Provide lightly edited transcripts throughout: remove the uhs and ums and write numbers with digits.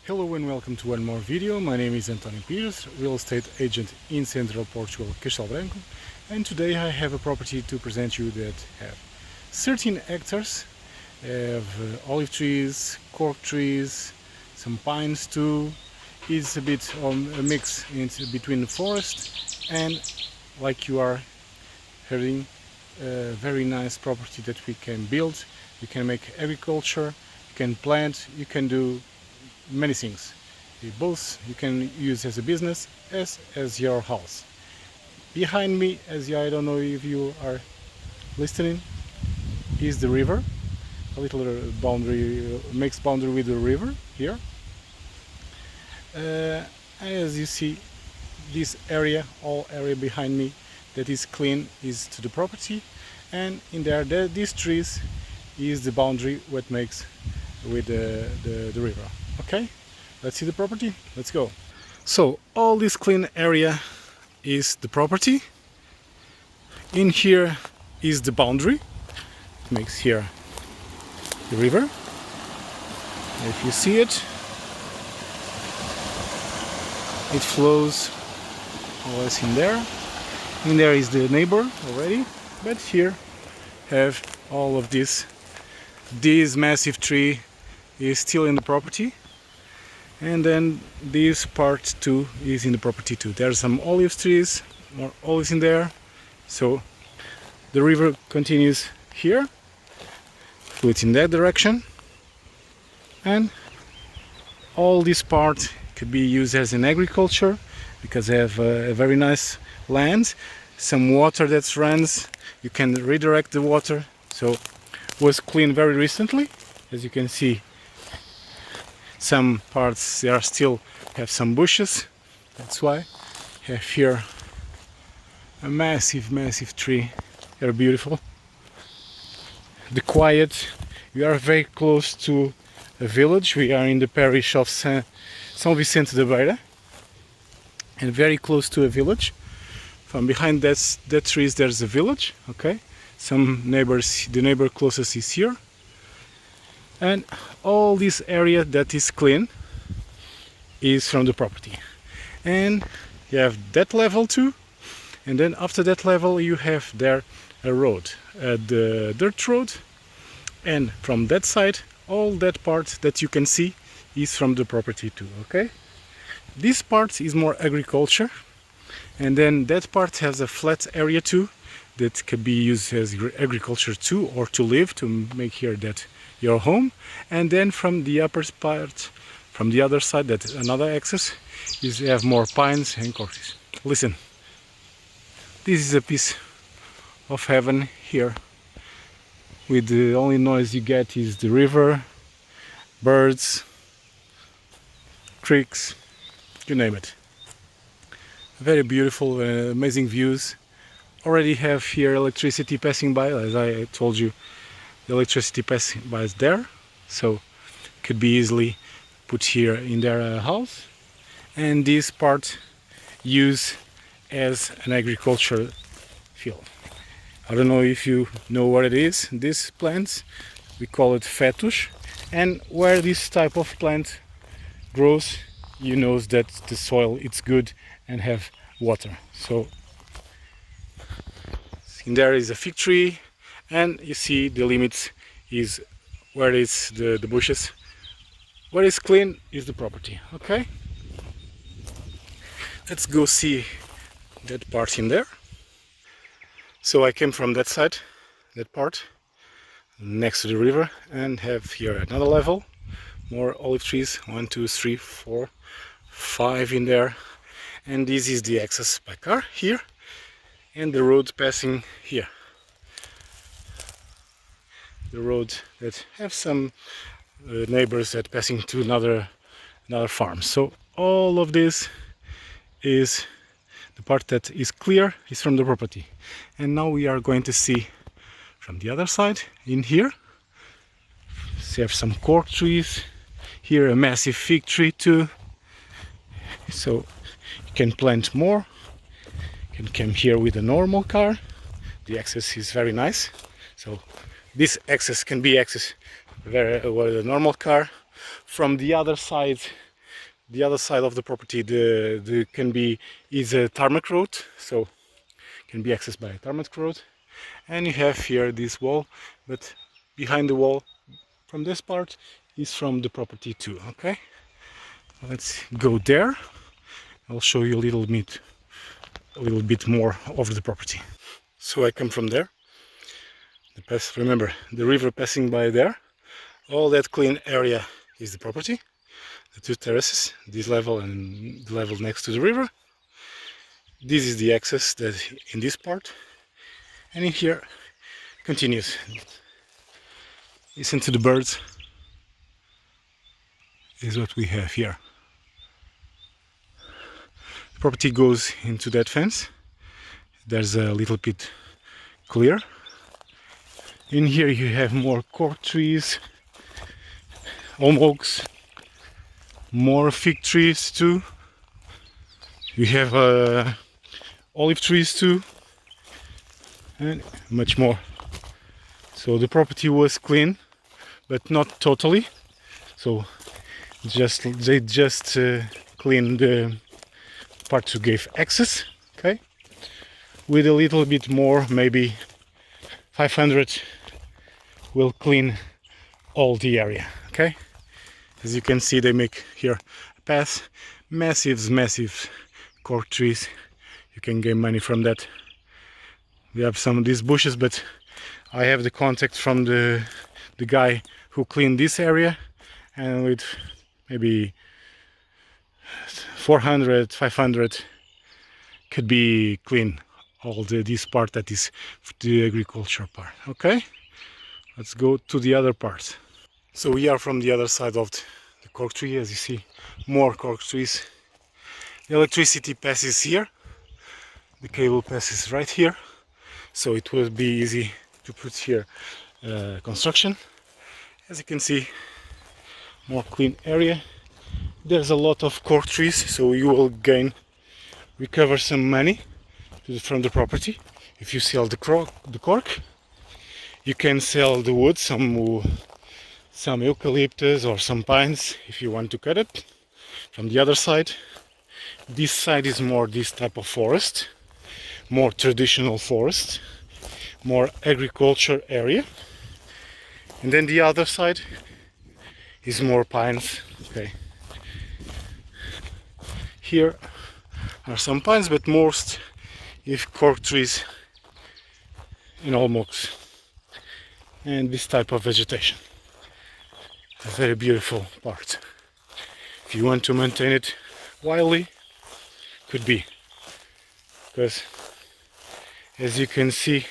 Hello and welcome to one more video. My name is António Pires, real estate agent in Central Portugal, Castelo Branco, and today I have a property to present you that have 13 hectares, have olive trees, cork trees, some pines too. It's a bit of a mix between forest and, like you are hearing, a very nice property that we can build. You can make agriculture, you can plant, you can do many things. Both you can use as a business as your house. Behind me, I don't know if you are listening, is the river. A little boundary, mixed boundary with the river here. As you see, this area, all area behind me that is clean is to the property, and in there, these trees is the boundary what makes with the river. Okay, let's see the property. Let's go. So all this clean area is the property. In here is the boundary. It makes here the river. If you see it, it flows always in there. In there is the neighbor already, but here have all of this. This massive tree is still in the property, and then this part too is in the property too. There are some olive trees, more olives in there. So the river continues here, flows in that direction, and all this part could be used as an agriculture because they have a very nice land, some water that runs. You can redirect the water. So was cleaned very recently. As you can see, some parts there still have some bushes. That's why I have here a massive tree. They're beautiful. The quiet. We are very close to a village. We are in the Parish of São Vicente da Beira, and very close to a village. From behind that trees there's a village. Okay, some neighbors. The neighbor closest is here. And all this area that is clean is from the property. And you have that level too. And then after that level you have there a road, the dirt road. And from that side, all that part that you can see is from the property too, okay? This part is more agriculture. And then that part has a flat area too that can be used as agriculture too, or to live, to make here that your home. And then from the upper part, from the other side, that another axis, is you have more pines and corks. Listen, this is a piece of heaven here, with the only noise you get is the river, birds, creeks, you name it. Very beautiful, amazing views. Already have here electricity passing by, as I told you. The electricity passing by is there, so could be easily put here in their house. And this part used as an agricultural field. I don't know if you know what it is. These plants, we call it fetus, and where this type of plant grows, you know that the soil is good and have water. So in there is a fig tree, and you see the limits is where is the bushes. What is clean is the property. Okay, let's go see that part in there. So I came from that side, that part next to the river, and have here another level, more olive trees, 1, 2, 3, 4, 5 in there. And this is the access by car here, and the road passing here. The road that have some neighbors that passing to another farm. So all of this is the part that is clear, is from the property. And now we are going to see from the other side in here. So you have some cork trees here, a massive fig tree too. So you can plant more. You can come here with a normal car. The access is very nice. So this access can be accessed with a normal car. From the other side The other side of the property is a tarmac road, so can be accessed by a tarmac road. And you have here this wall, but behind the wall from this part is from the property too. Okay, let's go there. I'll show you a little bit more of the property. So I come from there. Remember, the river passing by there. All that clean area is the property. The two terraces, this level and the level next to the river. This is the access that in this part, and in here continues. Listen to the birds. This is what we have here. The property goes into that fence. There's a little bit clear. In here you have more cork trees, elm oaks, more fig trees too. You have olive trees too, and much more. So the property was clean, but not totally. So they just cleaned the parts who gave access. Okay, with a little bit more, maybe 500 will clean all the area. Okay, as you can see, they make here a path, massive cork trees. You can gain money from that. We have some of these bushes, but I have the contact from the guy who cleaned this area, and with maybe 400, 500 could be clean all this part that is the agriculture part. Okay, let's go to the other part. So we are from the other side of the cork tree. As you see, more cork trees. The electricity passes here, the cable passes right here, so it will be easy to put here construction. As you can see, more clean area. There's a lot of cork trees, so you will recover some money from the property. If you sell the cork, you can sell the wood, some eucalyptus or some pines if you want to cut it. From the other side, this side is more this type of forest, more traditional forest, more agriculture area, and then the other side is more pines. Okay, here are some pines, but most is cork trees in elm oaks and this type of vegetation. A very beautiful part. If you want to maintain it wildly, could be, because as you can see,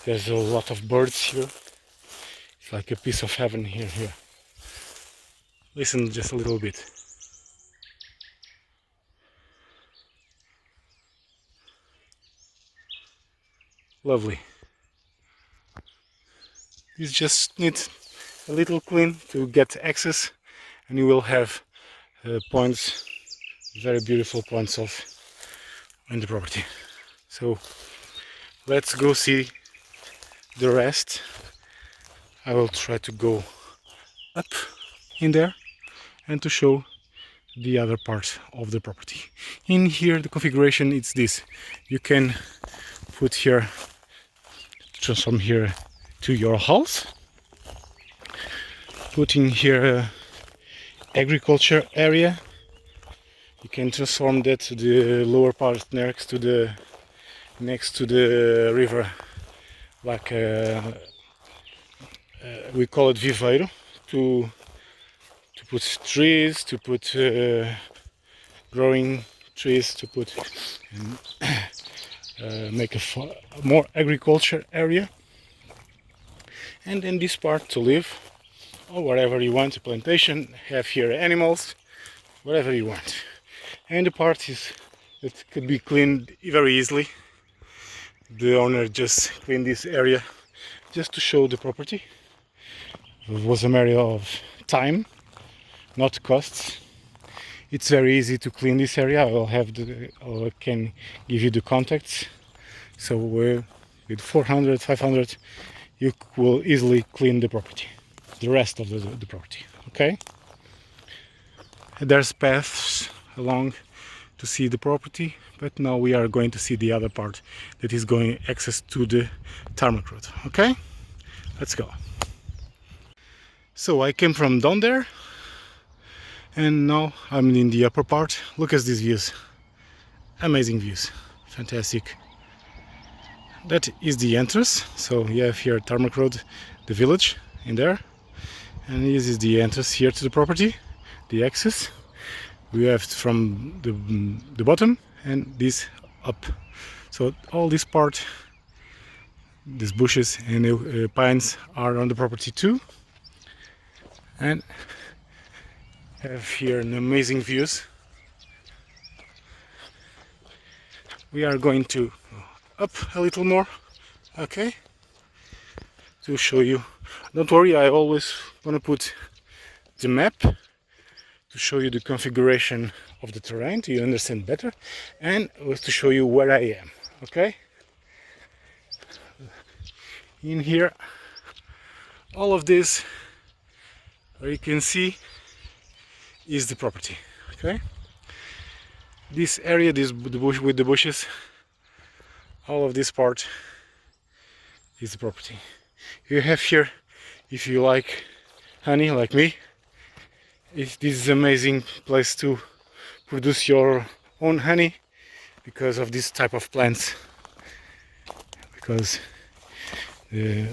there's a lot of birds here. It's like a piece of heaven here. Listen just a little bit. Lovely. You just need a little clean to get access, and you will have points, very beautiful points in the property. So let's go see the rest. I will try to go up in there and to show the other part of the property. In here the configuration is this. You can put here, transform here to your house, putting here agriculture area. You can transform that to the lower part next to the river, like we call it viveiro, to put trees, to put growing trees, to put make a more agriculture area, and then this part to live, or whatever you want, a plantation, have here animals, whatever you want. And the part that could be cleaned very easily. The owner just cleaned this area just to show the property. It was a matter of time, not costs. It's very easy to clean this area. I can give you the contacts. So with 400, 500, you will easily clean the property, the rest of the property. Okay. There's paths along to see the property, but now we are going to see the other part that is going access to the tarmac road. Okay, let's go. So I came from down there and now I'm in the upper part. Look at these views, amazing views, fantastic. That is the entrance. So you have here tarmac road, the village in there, and this is the entrance here to the property, the access. We have from the bottom and this up. So all this part, these bushes and pines are on the property too, and have here an amazing views. We are going to up a little more, okay, to show you. Don't worry, I always want to put the map to show you the configuration of the terrain, to you understand better, and to show you where I am, okay? In here, all of this, where you can see, is the property, okay? This area, the bush with the bushes, all of this part is the property. You have here, if you like honey like me, this is an amazing place to produce your own honey because of this type of plants, because they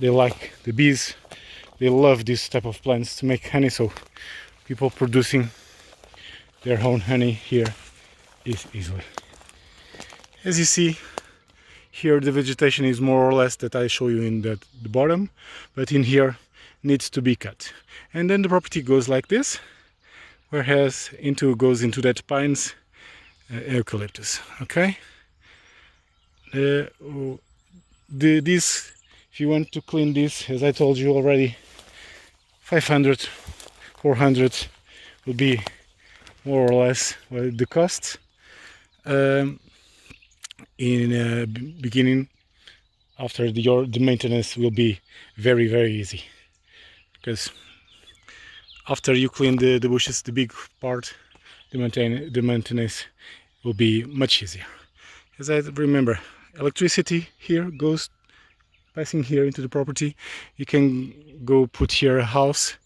like the bees, they love this type of plants to make honey, so people producing their own honey here is easily. As you see here, the vegetation is more or less that I show you in the bottom, but in here needs to be cut. And then the property goes like this, whereas goes into that pines, eucalyptus. Okay. This, if you want to clean this, as I told you already, 500, 400 will be more or less the cost. In beginning, after the maintenance will be very easy, because after you clean the bushes, the big part, the maintenance will be much easier. As I remember, electricity here goes passing here into the property. You can go put here a house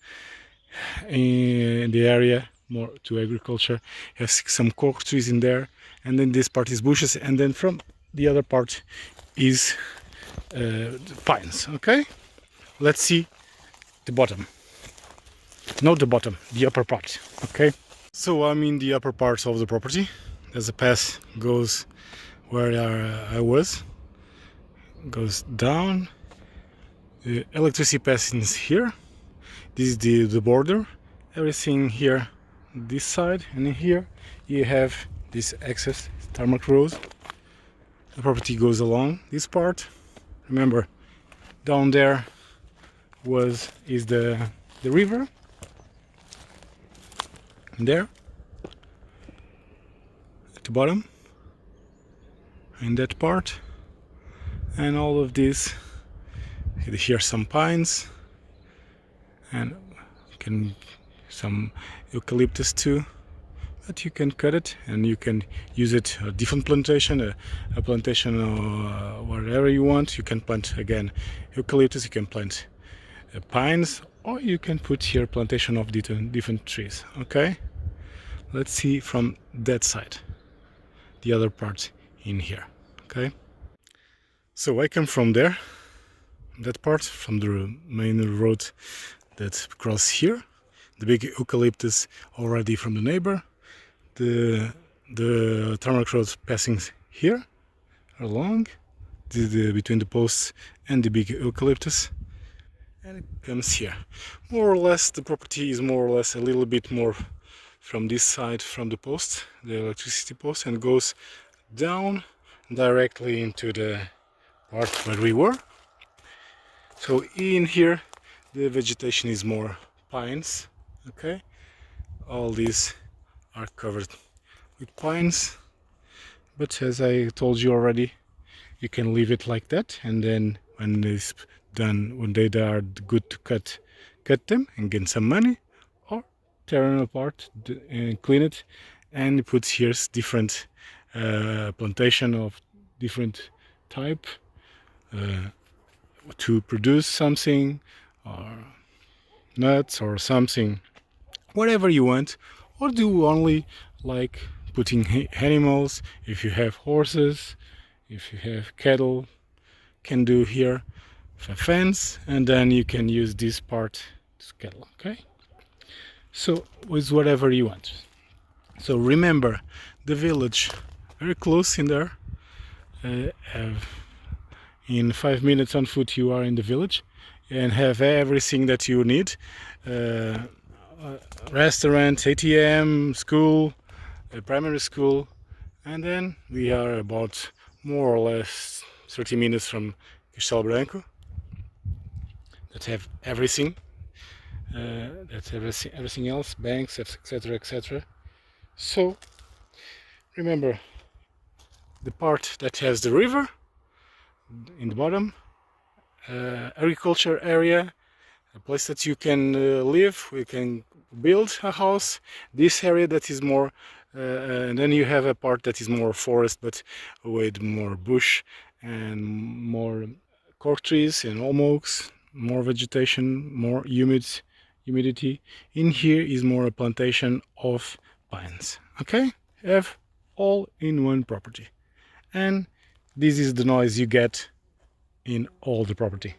in the area more to agriculture. Has some cork trees in there, and then this part is bushes, and then from the other part is pines. Okay, let's see the bottom. Not the bottom, the upper part. Okay, so I'm in the upper parts of the property. As the path goes where I was, goes down. The electricity passes here. This is the border. Everything here, this side, and in here you have this access tarmac road. The property goes along this part. Remember, down there is the river. And there, at the bottom, in that part, and all of this. Here some pines, and some eucalyptus too. But you can cut it and you can use it a different plantation, a plantation or whatever you want. You can plant again eucalyptus, you can plant pines, or you can put here plantation of different trees. Okay, let's see from that side the other part in here. Okay, so I come from there, that part, from the main road that cross here, the big eucalyptus already from the neighbor, the tarmac road passing here along between the posts and the big eucalyptus, and it comes here. More or less the property is more or less a little bit more from this side, from the post, the electricity post, and goes down directly into the part where we were. So in here the vegetation is more pines. Okay, all these are covered with pines, but as I told you already, you can leave it like that, and then when it's done, when they are good to cut them and get some money, or terminal part and clean it, and put here different plantation of different type to produce something, or nuts or something, whatever you want, or do only like putting animals. If you have horses, if you have cattle, can do here a fence, and then you can use this part to cattle. Okay, so with whatever you want. So remember the village very close in there. In 5 minutes on foot you are in the village and have everything that you need. Restaurant, ATM, school, primary school, and then we are about more or less 30 minutes from Castelo Branco. That have everything. That's everything else, banks, etc., etc. So remember the part that has the river in the bottom, agriculture area, a place that you can live, we can build a house. This area that is more, and then you have a part that is more forest, but with more bush and more cork trees and alm oaks, more vegetation, more humidity. In here is more a plantation of pines. Okay, have all in one property, and this is the noise you get in all the property.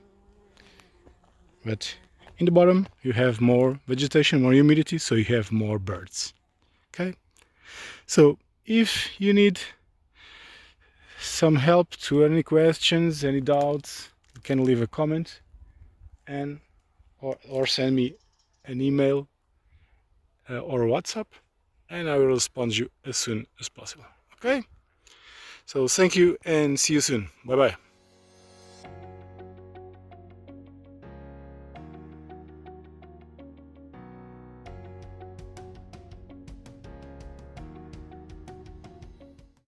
But in the bottom you have more vegetation, more humidity, so you have more birds. Okay, so if you need some help, to any questions, any doubts, you can leave a comment and or send me an email or WhatsApp, and I will respond you as soon as possible. Okay, so thank you and see you soon. Bye bye.